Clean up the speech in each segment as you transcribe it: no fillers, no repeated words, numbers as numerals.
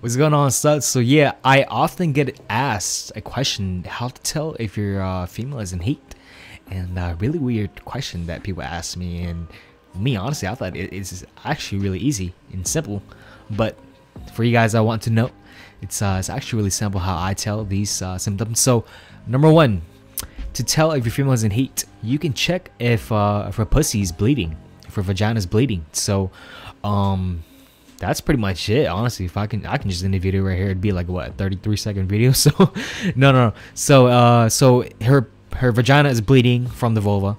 What's going on, studs? So yeah, I often get asked a question: how to tell if your female is in heat, and really weird question that people ask me. And me, honestly, I thought it is actually really easy and simple. But for you guys, I want to know, it's actually really simple how I tell these symptoms. So number one, to tell if your female is in heat, you can check if her pussy is bleeding, if her vagina is bleeding. So that's pretty much it, honestly. If I can just end the video right here. It'd be like, what, 33-second video. So no. So her vagina is bleeding from the vulva,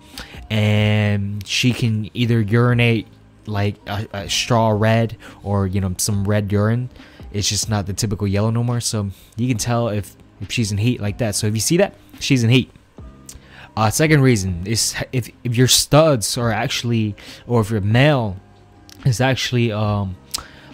and she can either urinate like a straw red, or some red urine. It's just not the typical yellow no more. So you can tell if she's in heat like that. So if you see that, she's in heat. Second reason is if your studs are actually, or if your male is actually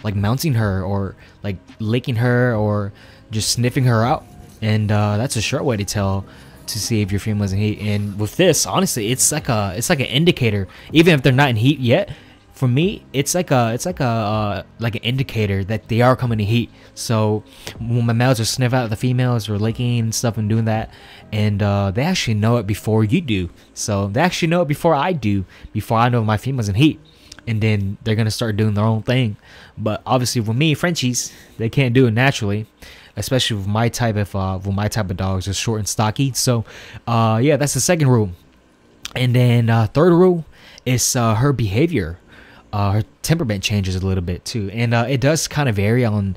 like mounting her, or like licking her, or just sniffing her out. And that's a short way to tell, to see if your female is in heat. And with this, honestly, it's like an indicator. Even if they're not in heat yet, for me, it's like an indicator that they are coming to heat. So when my males are sniffing out the females, or licking and stuff and doing that, and they actually know it before you do. So they actually know it before I do, before I know my female's in heat. And then they're gonna start doing their own thing. But obviously, with me, Frenchies, they can't do it naturally, especially with my type of dogs, are short and stocky. So, yeah, that's the second rule. And then third rule is her behavior. Her temperament changes a little bit too, and it does kind of vary on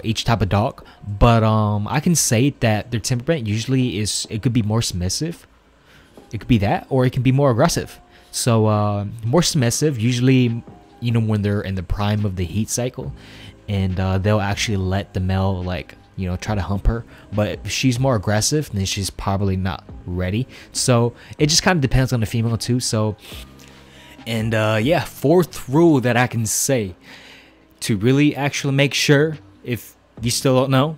each type of dog. But I can say that their temperament usually it could be more submissive. It could be that, or it can be more aggressive. So more submissive, usually, when they're in the prime of the heat cycle, and they'll actually let the male, like, try to hump her. But if she's more aggressive, then she's probably not ready. So it just kind of depends on the female too. So, and yeah, fourth rule that I can say to really actually make sure, if you still don't know,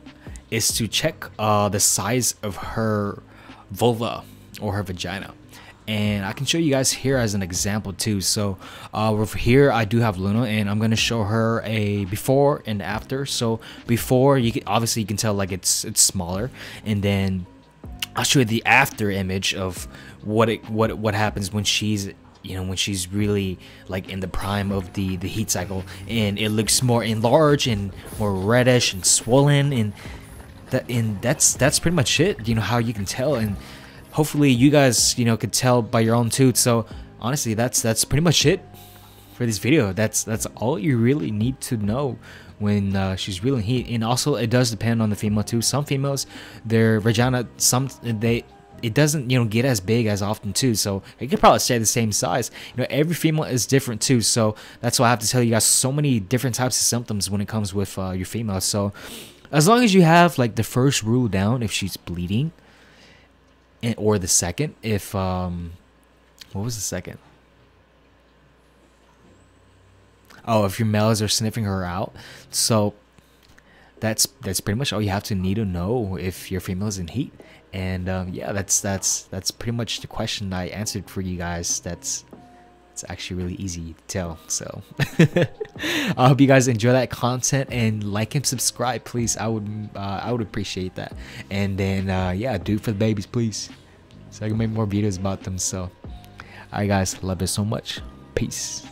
is to check the size of her vulva or her vagina. And I can show you guys here as an example too. So over here I do have Luna, and I'm gonna show her a before and after. So before, you can tell like it's smaller, and then I'll show you the after image of what happens when she's when she's really like in the prime of the heat cycle, and it looks more enlarged and more reddish and swollen, and that's pretty much it. How you can tell. And hopefully you guys could tell by your own too. So honestly, that's pretty much it for this video. That's all you really need to know when she's really in heat. And also, it does depend on the female too. Some females, their vagina, it doesn't get as big as often too, so it could probably stay the same size. Every female is different too, so that's why I have to tell you guys so many different types of symptoms when it comes with your female. So as long as you have like the first rule down, if she's bleeding, or the second, if what was the second? Oh, if your males are sniffing her out. So that's pretty much all you have to need to know if your female is in heat. And yeah, that's pretty much the question I answered for you guys. It's actually really easy to tell. So I hope you guys enjoy that content, and like and subscribe, please. I would appreciate that. And then yeah, do it for the babies, please, so I can make more videos about them. So alright guys, love you so much. Peace.